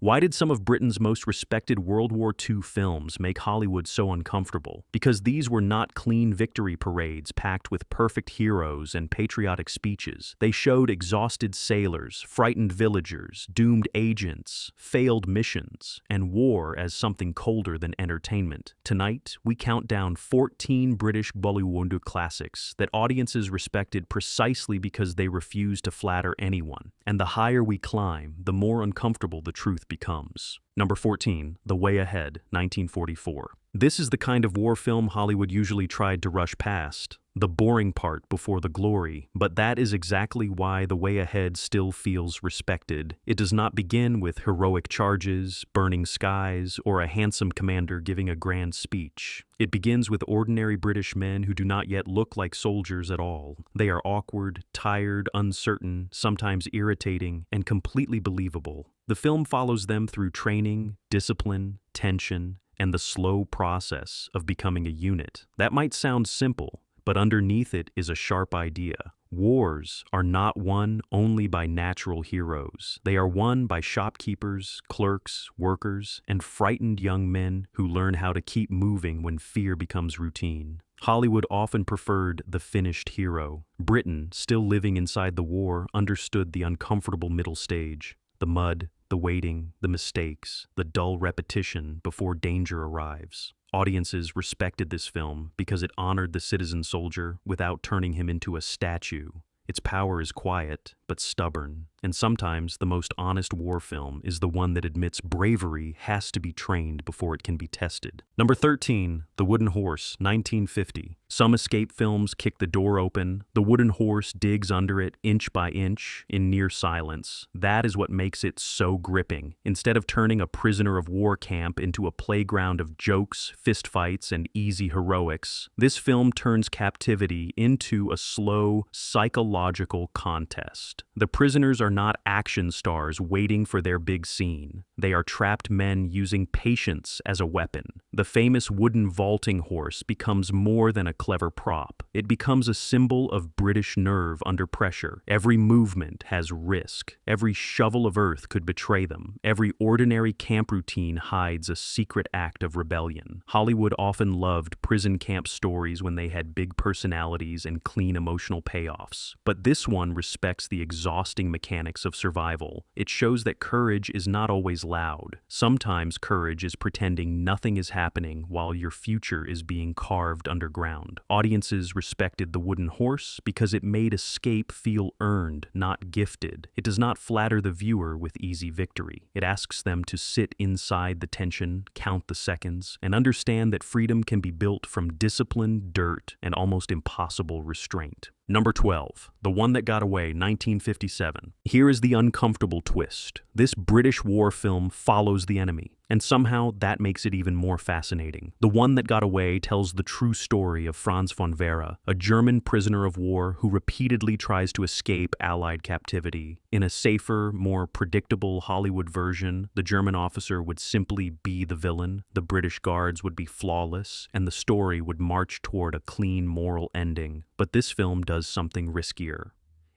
Why did some of Britain's most respected World War II films make Hollywood so uncomfortable? Because these were not clean victory parades packed with perfect heroes and patriotic speeches. They showed exhausted sailors, frightened villagers, doomed agents, failed missions, and war as something colder than entertainment. Tonight, we count down 14 British WWII classics that audiences respected precisely because they refused to flatter anyone. And the higher we climb, the more uncomfortable the truth becomes. Number 14, The Way Ahead, 1944. This is the kind of war film Hollywood usually tried to rush past, the boring part before the glory, but that is exactly why The Way Ahead still feels respected. It does not begin with heroic charges, burning skies, or a handsome commander giving a grand speech. It begins with ordinary British men who do not yet look like soldiers at all. They are awkward, tired, uncertain, sometimes irritating, and completely believable. The film follows them through training, discipline, tension, and the slow process of becoming a unit. That might sound simple, but underneath it is a sharp idea. Wars are not won only by natural heroes. They are won by shopkeepers, clerks, workers, and frightened young men who learn how to keep moving when fear becomes routine. Hollywood often preferred the finished hero. Britain, still living inside the war, understood the uncomfortable middle stage. The mud, the waiting, the mistakes, the dull repetition before danger arrives. Audiences respected this film because it honored the citizen soldier without turning him into a statue. Its power is quiet, but stubborn, and sometimes the most honest war film is the one that admits bravery has to be trained before it can be tested. Number 13, The Wooden Horse, 1950. Some escape films kick the door open. The wooden horse digs under it inch by inch in near silence. That is what makes it so gripping. Instead of turning a prisoner of war camp into a playground of jokes, fistfights, and easy heroics, this film turns captivity into a slow, psychological contest. The prisoners are not action stars waiting for their big scene. They are trapped men using patience as a weapon. The famous wooden vaulting horse becomes more than a clever prop. It becomes a symbol of British nerve under pressure. Every movement has risk. Every shovel of earth could betray them. Every ordinary camp routine hides a secret act of rebellion. Hollywood often loved prison camp stories when they had big personalities and clean emotional payoffs. But this one respects the exhausting mechanics of survival. It shows that courage is not always loud. Sometimes courage is pretending nothing is happening while your future is being carved underground. Audiences respected The Wooden Horse because it made escape feel earned, not gifted. It does not flatter the viewer with easy victory. It asks them to sit inside the tension, count the seconds, and understand that freedom can be built from discipline, dirt, and almost impossible restraint. Number 12, The One That Got Away, 1957. Here is the uncomfortable twist. This British war film follows the enemy, and somehow that makes it even more fascinating. The One That Got Away tells the true story of Franz von Vera, a German prisoner of war who repeatedly tries to escape Allied captivity. In a safer, more predictable Hollywood version, the German officer would simply be the villain, the British guards would be flawless, and the story would march toward a clean moral ending. But this film does something riskier.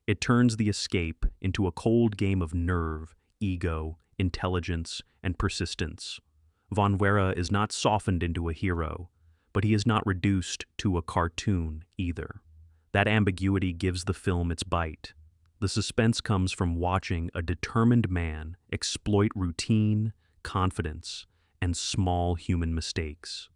It turns the escape into a cold game of nerve, ego, intelligence, and persistence. Von Vera is not softened into a hero, but he is not reduced to a cartoon either. That ambiguity gives the film its bite. The suspense comes from watching a determined man exploit routine, confidence, and small human mistakes.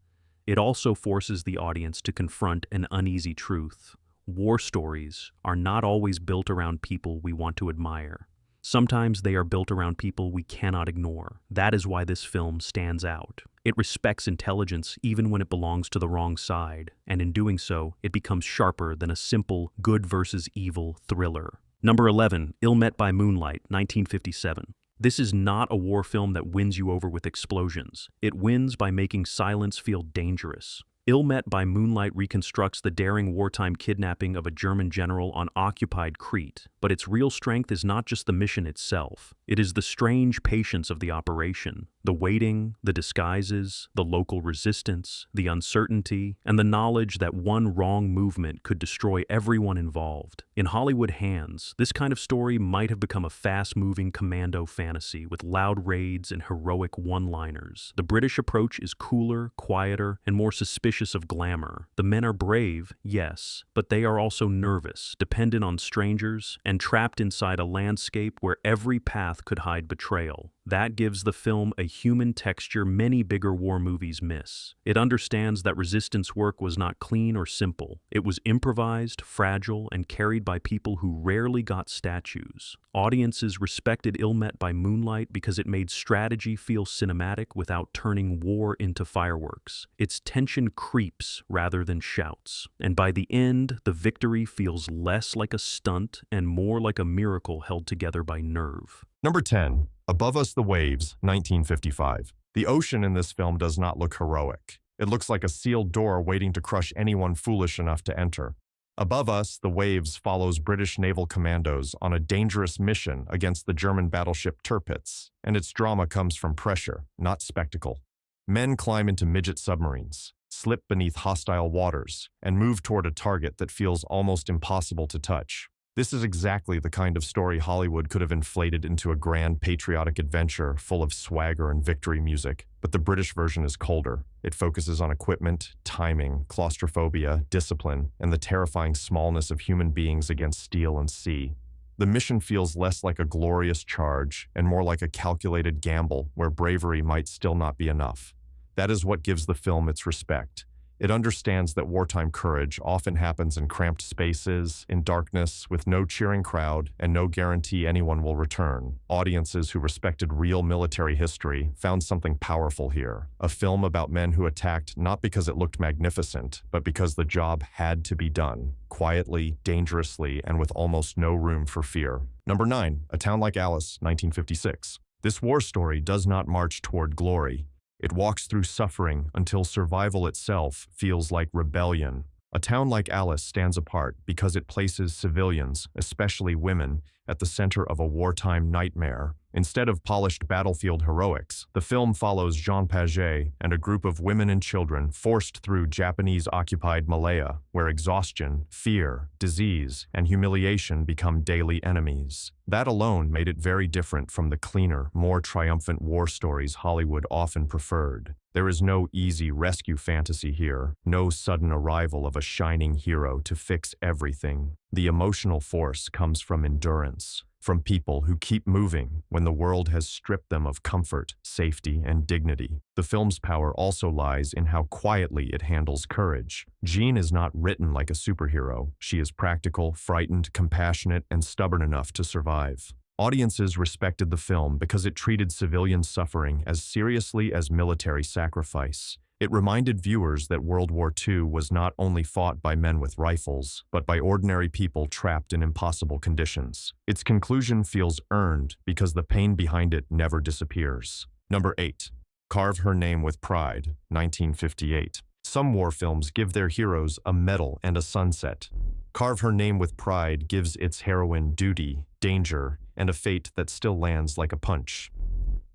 It also forces the audience to confront an uneasy truth. War stories are not always built around people we want to admire. Sometimes they are built around people we cannot ignore. That is why this film stands out. It respects intelligence even when it belongs to the wrong side, and in doing so, it becomes sharper than a simple good versus evil thriller. Number 11, Ill Met by Moonlight, 1957. This is not a war film that wins you over with explosions. It wins by making silence feel dangerous. Ill Met by Moonlight reconstructs the daring wartime kidnapping of a German general on occupied Crete, but its real strength is not just the mission itself. It is the strange patience of the operation. The waiting, the disguises, the local resistance, the uncertainty, and the knowledge that one wrong movement could destroy everyone involved. In Hollywood hands, this kind of story might have become a fast-moving commando fantasy with loud raids and heroic one-liners. The British approach is cooler, quieter, and more suspicious of glamour. The men are brave, yes, but they are also nervous, dependent on strangers, and trapped inside a landscape where every path could hide betrayal. That gives the film a human texture many bigger war movies miss. It understands that resistance work was not clean or simple. It was improvised, fragile, and carried by people who rarely got statues. Audiences respected Ilmet by Moonlight because it made strategy feel cinematic without turning war into fireworks. Its tension creeps rather than shouts. And by the end, the victory feels less like a stunt and more like a miracle held together by nerve. Number 10. Above Us the Waves, 1955. The ocean in this film does not look heroic. It looks like a sealed door waiting to crush anyone foolish enough to enter. Above Us, The Waves follows British naval commandos on a dangerous mission against the German battleship Tirpitz, and its drama comes from pressure, not spectacle. Men climb into midget submarines, slip beneath hostile waters, and move toward a target that feels almost impossible to touch. This is exactly the kind of story Hollywood could have inflated into a grand patriotic adventure full of swagger and victory music, but the British version is colder. It focuses on equipment, timing, claustrophobia, discipline, and the terrifying smallness of human beings against steel and sea. The mission feels less like a glorious charge and more like a calculated gamble where bravery might still not be enough. That is what gives the film its respect. It understands that wartime courage often happens in cramped spaces, in darkness, with no cheering crowd, and no guarantee anyone will return. Audiences who respected real military history found something powerful here. A film about men who attacked not because it looked magnificent, but because the job had to be done, quietly, dangerously, and with almost no room for fear. Number 9. A Town Like Alice, 1956. This war story does not march toward glory. It walks through suffering until survival itself feels like rebellion. A Town Like Alice stands apart because it places civilians, especially women, at the center of a wartime nightmare. Instead of polished battlefield heroics, the film follows Jean Paget and a group of women and children forced through Japanese-occupied Malaya, where exhaustion, fear, disease, and humiliation become daily enemies. That alone made it very different from the cleaner, more triumphant war stories Hollywood often preferred. There is no easy rescue fantasy here, no sudden arrival of a shining hero to fix everything. The emotional force comes from endurance, from people who keep moving when the world has stripped them of comfort, safety, and dignity. The film's power also lies in how quietly it handles courage. Jean is not written like a superhero. She is practical, frightened, compassionate, and stubborn enough to survive. Audiences respected the film because it treated civilian suffering as seriously as military sacrifice. It reminded viewers that World War II was not only fought by men with rifles, but by ordinary people trapped in impossible conditions. Its conclusion feels earned because the pain behind it never disappears. Number 8. Carve Her Name with Pride, 1958. Some war films give their heroes a medal and a sunset. Carve Her Name with Pride gives its heroine duty, danger, and a fate that still lands like a punch.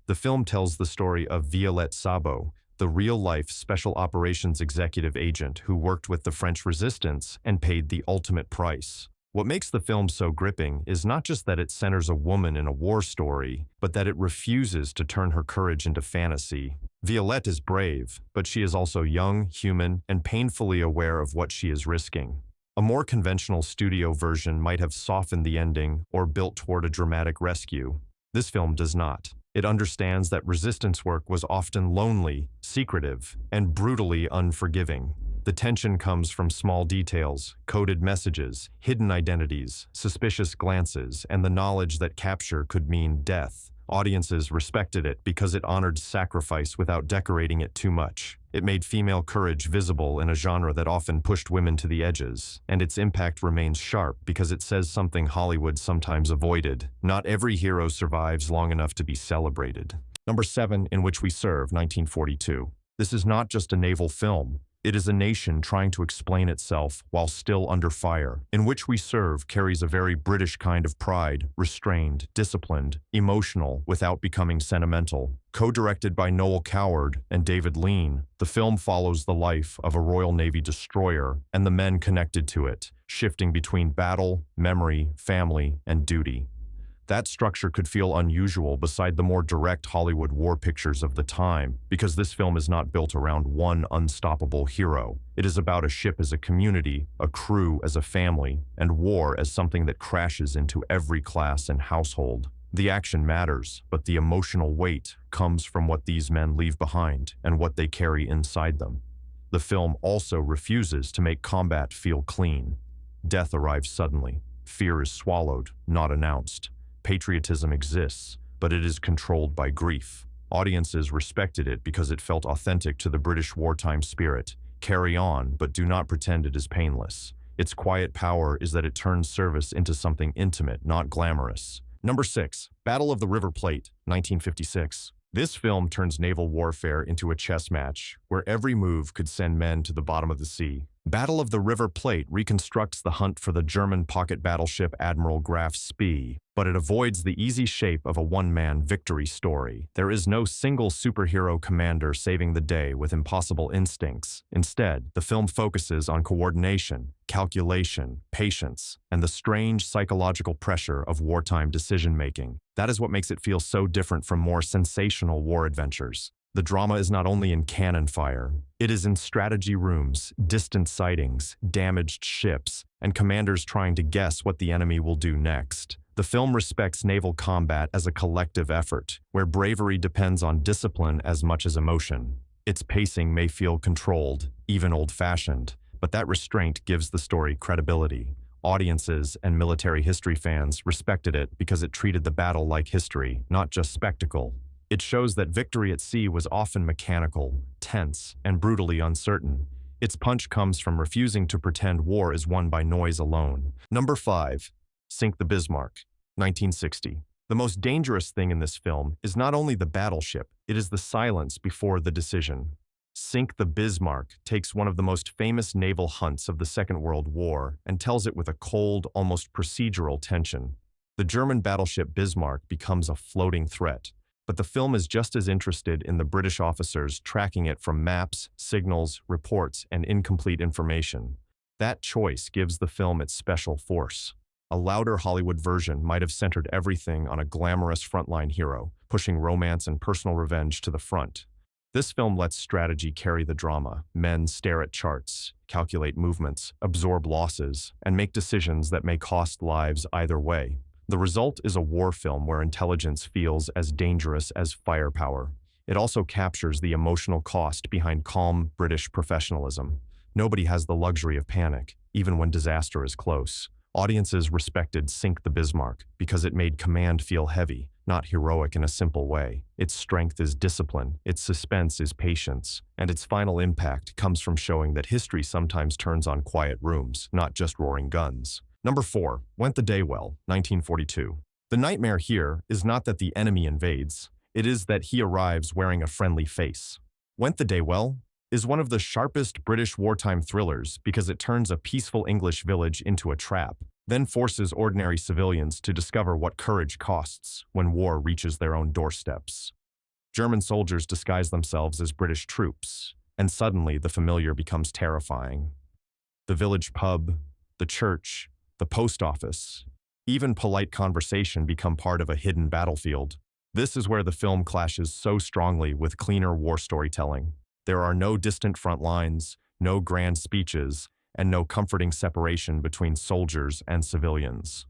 The film tells the story of Violette Sabo, the real-life special operations executive agent who worked with the French resistance and paid the ultimate price. What makes the film so gripping is not just that it centers a woman in a war story, but that it refuses to turn her courage into fantasy. Violette is brave, but she is also young, human, and painfully aware of what she is risking. A more conventional studio version might have softened the ending or built toward a dramatic rescue. This film does not. It understands that resistance work was often lonely, secretive, and brutally unforgiving. The tension comes from small details, coded messages, hidden identities, suspicious glances, and the knowledge that capture could mean death. Audiences respected it because it honored sacrifice without decorating it too much. It made female courage visible in a genre that often pushed women to the edges, and its impact remains sharp because it says something Hollywood sometimes avoided. Not every hero survives long enough to be celebrated. Number 7, In Which We Serve, 1942. This is not just a naval film. It is a nation trying to explain itself while still under fire. In Which We Serve carries a very British kind of pride, restrained, disciplined, emotional, without becoming sentimental. Co-directed by Noel Coward and David Lean, the film follows the life of a Royal Navy destroyer and the men connected to it, shifting between battle, memory, family, and duty. That structure could feel unusual beside the more direct Hollywood war pictures of the time, because this film is not built around one unstoppable hero. It is about a ship as a community, a crew as a family, and war as something that crashes into every class and household. The action matters, but the emotional weight comes from what these men leave behind and what they carry inside them. The film also refuses to make combat feel clean. Death arrives suddenly. Fear is swallowed, not announced. Patriotism exists, but it is controlled by grief. Audiences respected it because it felt authentic to the British wartime spirit. Carry on, but do not pretend it is painless. Its quiet power is that it turns service into something intimate, not glamorous. Number 6. Battle of the River Plate, 1956. This film turns naval warfare into a chess match, where every move could send men to the bottom of the sea. Battle of the River Plate reconstructs the hunt for the German pocket battleship Admiral Graf Spee, but it avoids the easy shape of a one-man victory story. There is no single superhero commander saving the day with impossible instincts. Instead, the film focuses on coordination, calculation, patience, and the strange psychological pressure of wartime decision-making. That is what makes it feel so different from more sensational war adventures. The drama is not only in cannon fire, it is in strategy rooms, distant sightings, damaged ships, and commanders trying to guess what the enemy will do next. The film respects naval combat as a collective effort, where bravery depends on discipline as much as emotion. Its pacing may feel controlled, even old-fashioned, but that restraint gives the story credibility. Audiences and military history fans respected it because it treated the battle like history, not just spectacle. It shows that victory at sea was often mechanical, tense, and brutally uncertain. Its punch comes from refusing to pretend war is won by noise alone. Number 5. Sink the Bismarck, 1960. The most dangerous thing in this film is not only the battleship, it is the silence before the decision. Sink the Bismarck takes one of the most famous naval hunts of the Second World War and tells it with a cold, almost procedural tension. The German battleship Bismarck becomes a floating threat, but the film is just as interested in the British officers tracking it from maps, signals, reports, and incomplete information. That choice gives the film its special force. A louder Hollywood version might have centered everything on a glamorous frontline hero, pushing romance and personal revenge to the front. This film lets strategy carry the drama. Men stare at charts, calculate movements, absorb losses, and make decisions that may cost lives either way. The result is a war film where intelligence feels as dangerous as firepower. It also captures the emotional cost behind calm British professionalism. Nobody has the luxury of panic, even when disaster is close. Audiences respected Sink the Bismarck because it made command feel heavy, not heroic in a simple way. Its strength is discipline, its suspense is patience, and its final impact comes from showing that history sometimes turns on quiet rooms, not just roaring guns. Number 4. Went the Day Well, 1942. The nightmare here is not that the enemy invades, it is that he arrives wearing a friendly face. Went the Day Well is one of the sharpest British wartime thrillers because it turns a peaceful English village into a trap, then forces ordinary civilians to discover what courage costs when war reaches their own doorsteps. German soldiers disguise themselves as British troops, and suddenly the familiar becomes terrifying. The village pub, the church, the post office, even polite conversation become part of a hidden battlefield. This is where the film clashes so strongly with cleaner war storytelling. There are no distant front lines, no grand speeches, and no comforting separation between soldiers and civilians.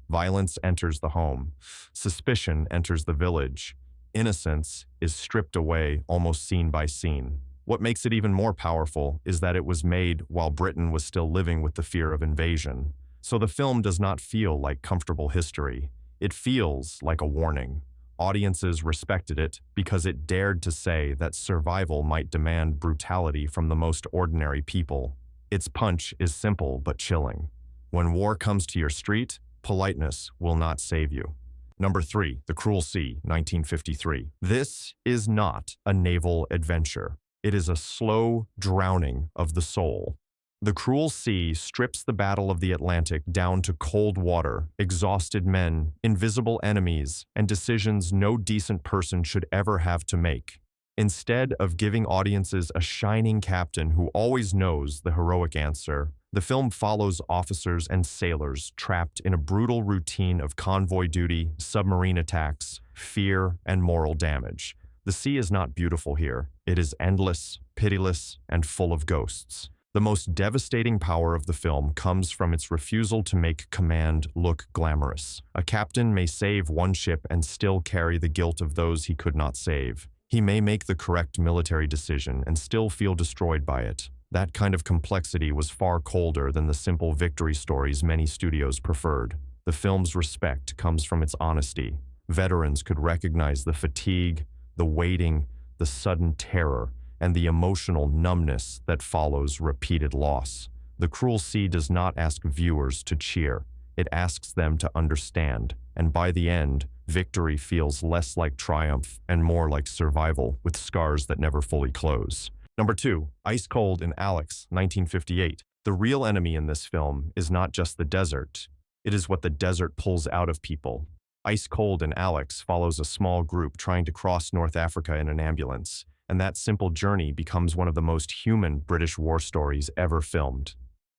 Violence enters the home. Suspicion enters the village. Innocence is stripped away almost scene by scene. What makes it even more powerful is that it was made while Britain was still living with the fear of invasion. So the film does not feel like comfortable history. It feels like a warning. Audiences respected it because it dared to say that survival might demand brutality from the most ordinary people. Its punch is simple but chilling. When war comes to your street, politeness will not save you. Number 3. The Cruel Sea, 1953. This is not a naval adventure. It is a slow drowning of the soul. The cruel sea strips the Battle of the Atlantic down to cold water, exhausted men, invisible enemies, and decisions no decent person should ever have to make. Instead of giving audiences a shining captain who always knows the heroic answer, the film follows officers and sailors trapped in a brutal routine of convoy duty, submarine attacks, fear, and moral damage. The sea is not beautiful here. It is endless, pitiless, and full of ghosts. The most devastating power of the film comes from its refusal to make command look glamorous. A captain may save one ship and still carry the guilt of those he could not save. He may make the correct military decision and still feel destroyed by it. That kind of complexity was far colder than the simple victory stories many studios preferred. The film's respect comes from its honesty. Veterans could recognize the fatigue, the waiting, the sudden terror, and the emotional numbness that follows repeated loss. The Cruel Sea does not ask viewers to cheer. It asks them to understand, and by the end, victory feels less like triumph and more like survival with scars that never fully close. Number 2, Ice Cold in Alex, 1958. The real enemy in this film is not just the desert. It is what the desert pulls out of people. Ice Cold in Alex follows a small group trying to cross North Africa in an ambulance, and that simple journey becomes one of the most human British war stories ever filmed.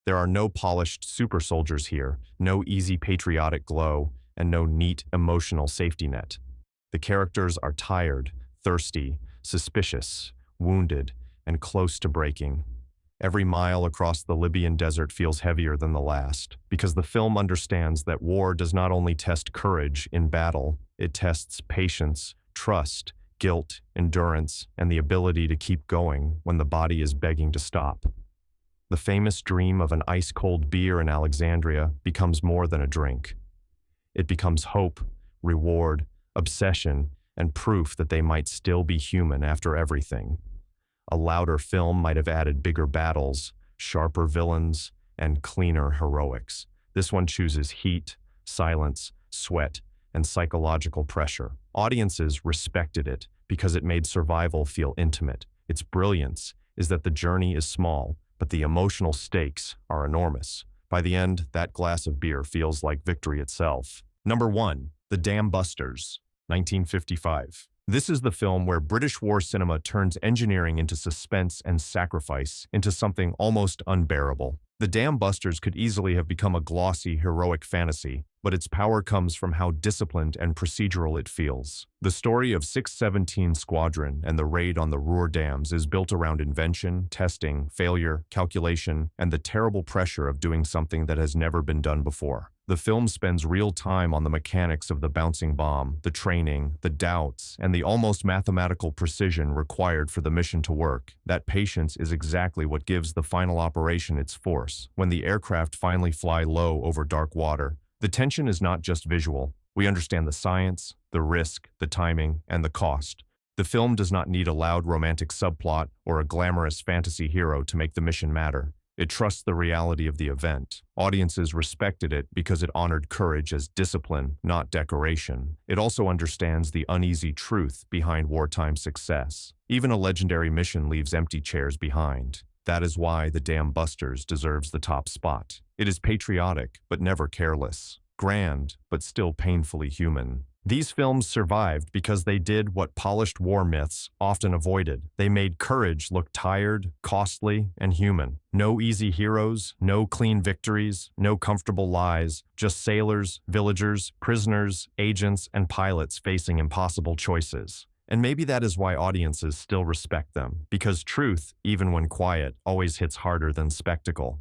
There are no polished super soldiers here, no easy patriotic glow, and no neat emotional safety net. The characters are tired, thirsty, suspicious, wounded, and close to breaking. Every mile across the Libyan desert feels heavier than the last, because the film understands that war does not only test courage in battle, it tests patience, trust, guilt, endurance, and the ability to keep going when the body is begging to stop. The famous dream of an ice-cold beer in Alexandria becomes more than a drink. It becomes hope, reward, obsession, and proof that they might still be human after everything. A louder film might have added bigger battles, sharper villains, and cleaner heroics. This one chooses heat, silence, sweat, and psychological pressure. Audiences respected it because it made survival feel intimate. Its brilliance is that the journey is small, but the emotional stakes are enormous. By the end, that glass of beer feels like victory itself. Number 1, The Dam Busters, 1955. This is the film where British war cinema turns engineering into suspense and sacrifice into something almost unbearable. The Dam Busters could easily have become a glossy, heroic fantasy, but its power comes from how disciplined and procedural it feels. The story of 617 Squadron and the raid on the Ruhr dams is built around invention, testing, failure, calculation, and the terrible pressure of doing something that has never been done before. The film spends real time on the mechanics of the bouncing bomb, the training, the doubts, and the almost mathematical precision required for the mission to work. That patience is exactly what gives the final operation its force. When the aircraft finally fly low over dark water, the tension is not just visual. We understand the science, the risk, the timing, and the cost. The film does not need a loud romantic subplot or a glamorous fantasy hero to make the mission matter. It trusts the reality of the event. Audiences respected it because it honored courage as discipline, not decoration. It also understands the uneasy truth behind wartime success. Even a legendary mission leaves empty chairs behind. That is why The Dam Busters deserves the top spot. It is patriotic, but never careless. Grand, but still painfully human. These films survived because they did what polished war myths often avoided. They made courage look tired, costly, and human. No easy heroes, no clean victories, no comfortable lies, just sailors, villagers, prisoners, agents, and pilots facing impossible choices. And maybe that is why audiences still respect them, because truth, even when quiet, always hits harder than spectacle.